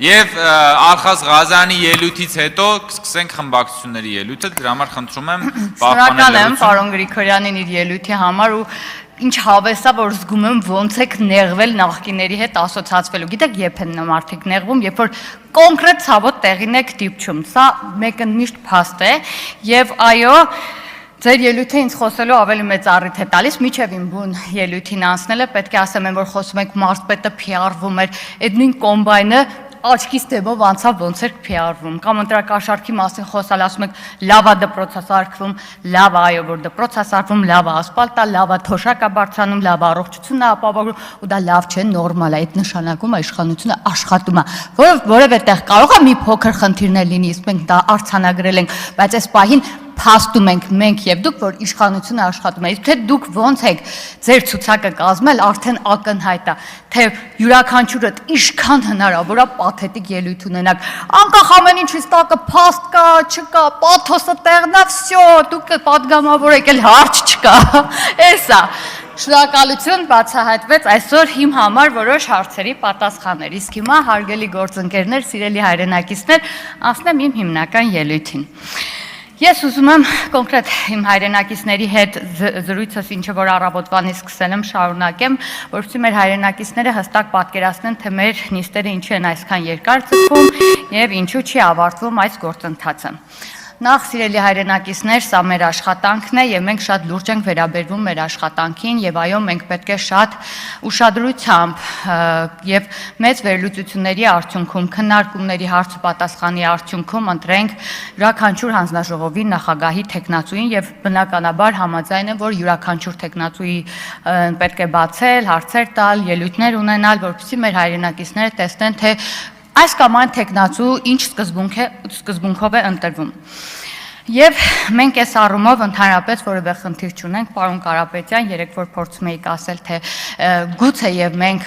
Եվ Ալխազ Ղազանի ելույթից հետո կսկսենք խմբակցությունների ելույթը, դրա համար խնդրում եմ Շնորհակալ եմ պարոն Գրիգորյանին իր ելույթի համար ու ինչ հավեսա, որ զգում եմ ոնց եք նեղվել նախկիների հետ ասոցացվելու։ Գիտեք, երբ են մարդիկ նեղվում, երբ որ կոնկրետ ցավոտ տեղին եք դիպչում։ Սա մեկը միշտ փաստ է եւ այո, ձեր ելույթը ինձ խոսելու ավելի մեծ առիթ է տալիս, միջև իմ բուն ելույթին անցնելը, պետք է ասեմ, որ խոսում ենք մարզպետը PR-վում էր, այդ նույն կոմբայնը աչքից դեմով անցավ ոնց էր PR-վում, կամ ընտրակաշարքի մասին խոսալ, ասում եք լավ է դպրոցը սարքվում, լավ է այո որ դպրոցը սարքվում, լավ է ասֆալտ է, լավ է թոշակ է բարձրանում, լավ է առողջությունն է ապահովում, ու դա լավ չէ, նորմալ է, այդ նշանակում է իշխանությունը աշխատում է, որևէ տեղ կարող է մի փոքր խնդիրներ լինի, իսկ մենք դա արձանագրել ենք, բայց այս պահին փաստում ենք մենք եւ դուք, որ իշխանությունը աշխատում է, իսկ թե դուք ոնց եք ձեր ցուցակը կազմել, արդեն ակնհայտ է, թե յուրաքանչյուրը ինչքան հնարավոր է պաթետիկ ելույթ ունենաք, անկախ ամեն ինչից տակը փաստ կա, չկա, պաթոսը տեղն է, վсё, դուք պատգամավոր եք, էլ հարց չկա, էսա Շնորհակալություն բացահայտվեց այսօր իմ համար որոշ հարցերի պատասխաններ, իսկ հիմա հարգելի գործընկերներ, սիրելի հայրենակիցներ, անցնեմ իմ հիմնական ելույթին Ես ուզում եմ կոնկրետ իմ հայրենակիցների հետ զրույցս ինչը որ առավոտվանից սկսել եմ շարունակեմ, որովհետեւ մեր հայրենակիցները հստակ պատկերացնեն, թե մեր նիստերը ինչու են այսքան երկար ձգվում եւ ինչու չի ավարտվում այս գործընթացը։ Նախ սիրելի հայրենակիցներ, սա մեր աշխատանքն է եւ մենք շատ լուրջ ենք վերաբերվում մեր աշխատանքին եւ այո մենք պետք է շատ ուշադրությամբ եւ մեծ վերլուծությունների արդյունքում, քննարկումների հարց ու պատասխանի արդյունքում ընտրենք յուրաքանչյուր հանձնաժողովի նախագահի տեխնացուին եւ բնականաբար համաձայն եմ, որ յուրաքանչյուր տեխնացուի պետք է բացել, հարցեր տալ, ելույթներ ունենալ, որպեսզի մեր հայրենակիցները տեսնեն, թե այս կամ այն տեխնացու ինչ սկզբունքով է ընտրվում։ Եվ մենք այս առումով ընդհանրապես որևէ խնդիր չունենք, պարոն Կարապետյան, երեք որ փորձում էիք ասել, թե գուցե եւ մենք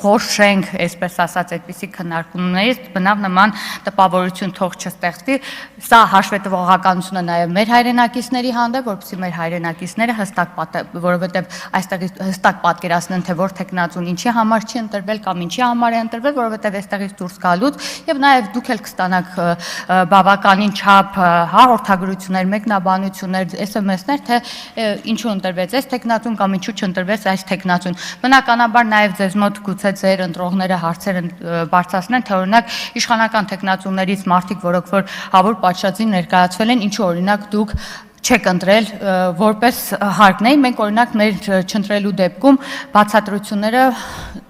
խորշենք, այսպես ասած, այդպիսի քննարկումներից, բնավ նման տպավորություն թող չստեղծվի, սա հաշվետվողականությունը նաեւ մեր հայրենակիցների հանդեպ, որովհետեւ մեր հայրենակիցները հստակ, որովհետեւ այստեղ հստակ պատկերացնեն, թե որ տեխնացուն ինչի համար չի ընտրվել կամ ինչի համար է ընտրվել, որովհետեւ այստեղից դուրս գալուց եւ նաեւ դուք էլ կստանաք բավականին չափ հաղորդագրություններ, մեկնաբանություններ, SMS-ներ, թե ինչու ընտրվեց այս տեխնացուն կամ ինչու չընտրվեց այս տեխնացուն։ Բնականաբար նաև ձեզ մոտ գուցե ձեր ընտրողները հարցեր բարձրացնեն, թե օրինակ իշխանական տեխնացուներից մարդիկ, որոնք որ հավուր պատշաճին ներկայացվել են, ինչու օրինակ դուք չեք ընտրել որպես հարկն է, մենք օրինակ մեր չընտրելու դեպքում բացատրությունները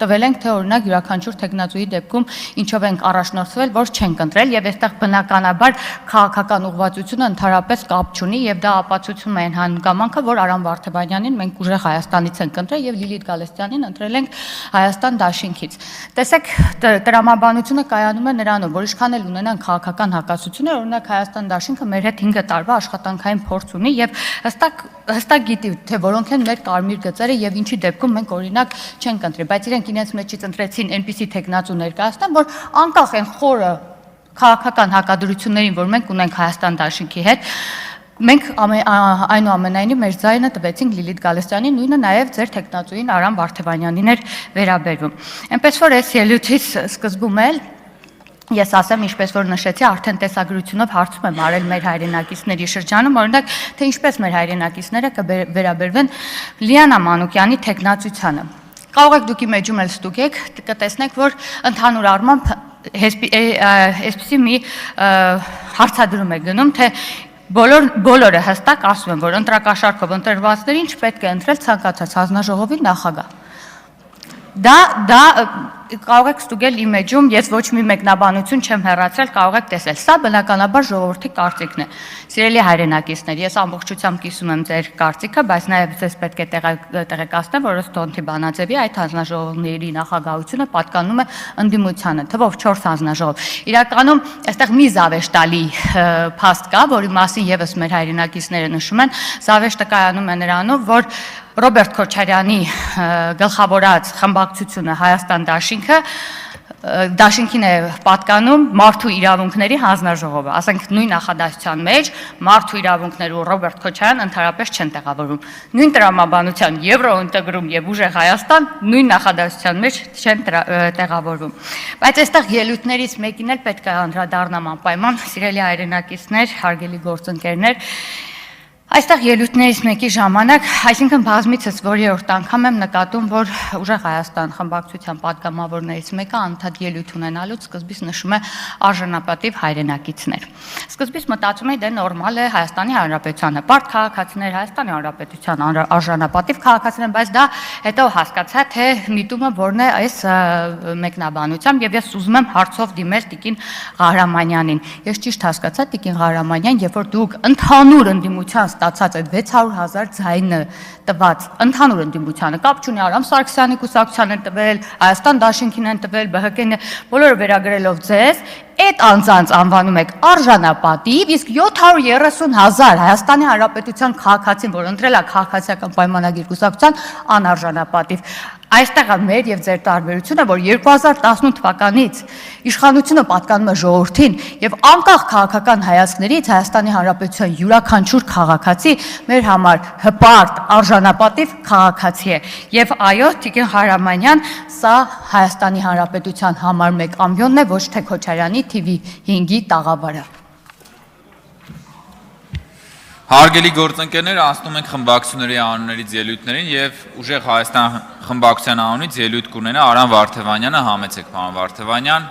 տվել ենք, թե օրինակ յուրաքանչյուր տեխնացուի դեպքում ինչով ենք առաջնորդվել, որ չենք ընտրել եւ այստեղ բնականաբար քաղաքական ուղղվածությունը ընդհանրապես կապ չունի եւ դա ապացուցում է այն հանգամանքը, որ Արամ Վարդեվանյանին մենք ուժեղ Հայաստանից ենք ընտրել եւ Լիլիթ Գալստյանին ընտրել ենք Հայաստան դաշինքից։ Տեսեք, տրամաբանությունը կայանում է նրանով, որ ինչքան էլ ունենան քաղաքական հակասություններ, օրինակ Հայաստան դաշինքը մեր հետ 5 տարվա աշխատանքային փորձ ունի եւ հստակ գիտի, թե որոնք են մեր կարմիր գծերը եւ ինչի դեպքում մենք օրինակ չենք ընտրել, բայց իրենք իրենց մեջից ընտրեցին այնպիսի տեխնացու ներկայացնեն, որ անկախ են խորը քաղաքական հակադրություններին, որ մենք ունենք Հայաստան դաշինքի հետ, մենք այնուամենայնիվ մեր ձայնը տվեցինք Լիլիթ Գալստյանին, նույնը նաև ձեր տեխնացուին Արամ Վարդեվանյանին էր վերաբերվում։ Այնպես որ այս ելույթից սկզբում էլ Ես ասեմ, ինչպես որ նշեցի, արդեն տեսագրությունով հարցում եմ արել մեր հայրենակիցների շրջանում, օրինակ, թե ինչպես մեր հայրենակիցները կվերաբերվեն Լիանա Մանուկյանի տեխնացությանը։ Կարող եք դուք իմեջում էլ ստուգեք, կտեսնեք, որ ընդհանուր առմամբ այսպիսի մի հարցադրում է գնում, թե բոլորը հստակ ասում են, որ ընտրակաշարքով ընտրվածներին չպետք է ընտրել ցանկացած հանձնաժողովի նախագահ։ Դա կարող եք ստուգել իմեջում, ես ոչ մի մեկնաբանություն չեմ հեռացրել, կարող եք տեսել։ Սա բնականաբար ժողովրդի կարծիքն է։ Սիրելի հայրենակիցներ, ես ամբողջությամբ կիսում եմ ձեր կարծիքը, բայց նաև ձեզ պետք է տեղեկացնեմ, որ Ստոնթի Բանաձևի այդ հանձնաժողովների նախագահությունը պատկանում է ընդդիմությանը, թվով 4 հանձնաժողով։ Իրականում այստեղ մի զավեշտալի փաստ կա, որի մասին եւս մեր հայրենակիցները նշում են, զավեշտը կայանում է նրանով, որ Ռոբերտ Քոչարյանի գլխավորած խմբակցությունը Հայաստան դաշինքը դաշինքին է պատկանում մարդու իրավունքների հանձնաժողովը, ասենք նույն նախադասության մեջ մարդու իրավունքները ու Ռոբերտ Քոչարյան ընդհանրապես չեն տեղավորվում։ Նույն տրամաբանության Եվրոինտեգրում եւ Ուժեղ Հայաստան նույն նախադասության մեջ չեն տեղավորվում։ Բայց այստեղ ելույթներից մեկին էլ պետք է անդրադառնամ անպայման, սիրելի հայրենակիցներ, հարգելի գործընկերներ, այստեղ ելույթներից մեկի ժամանակ, այսինքն բազմիցս որերորդ անգամ եմ նկատում, որ Ուժեղ Հայաստան խմբակցության պատգամավորներից մեկը անընդհատ ելույթ ունենալուց սկզբից նշում է արժանապատիվ հայրենակիցներ։ Սկզբից մտածում էի, դե նորմալ է Հայաստանի Հանրապետությանը, բարդ քաղաքացիներ, Հայաստանի Հանրապետության արժանապատիվ քաղաքացիներ, բայց դա հետո հասկացա, թե միտումը որն է այս մեկնաբանությամբ, եւ ես ուզում եմ հարցով դիմել Տիկին Ղահրամանյանին։ Ես ճիշտ հասկացա, Տիկին Ղահրամանյան, երբ որ դուք ընդհանուր ընդդիմության ստացած այդ 600,000 ձայնը տված ընդհանուր ընդդիմությանը կապ չունի Արամ Սարգսյանի կուսակցության են տվել, Հայաստան դաշինքին են տվել, ԲՀԿ-ին, բոլորը վերագրելով ձեզ, այդ անձանց անվանում եք արժանապատիվ, իսկ 730,000 Հայաստանի Հանրապետության քաղաքացին, որ ընտրել է քաղաքացիական պայմանագիր կուսակցության, անարժանապատիվ։ Այստեղ է մեր եւ ձեր տարբերությունը, որ 2018 թվականից իշխանությունը պատկանում է ժողովրդին եւ անկախ քաղաքական հայացքներից Հայաստանի Հանրապետության յուրաքանչյուր քաղաքացի մեր համար հպարտ, արժանապատիվ քաղաքացի է։ Եվ այո, Տիկին Ղահրամանյան, սա Հայաստանի Հանրապետության համար մեկ ամբիոնն է, ոչ թե Քոչարյանի TV5-ի տաղավարը։ Հարգելի գործընկերներ, անցնում ենք խմբակցությունների անուններից ելույթներին եւ Ուժեղ Հայաստան խմբակցության անունից ելույթ կունենա Արամ Վարդևանյանը, համեցեք պարոն Վարդևանյան։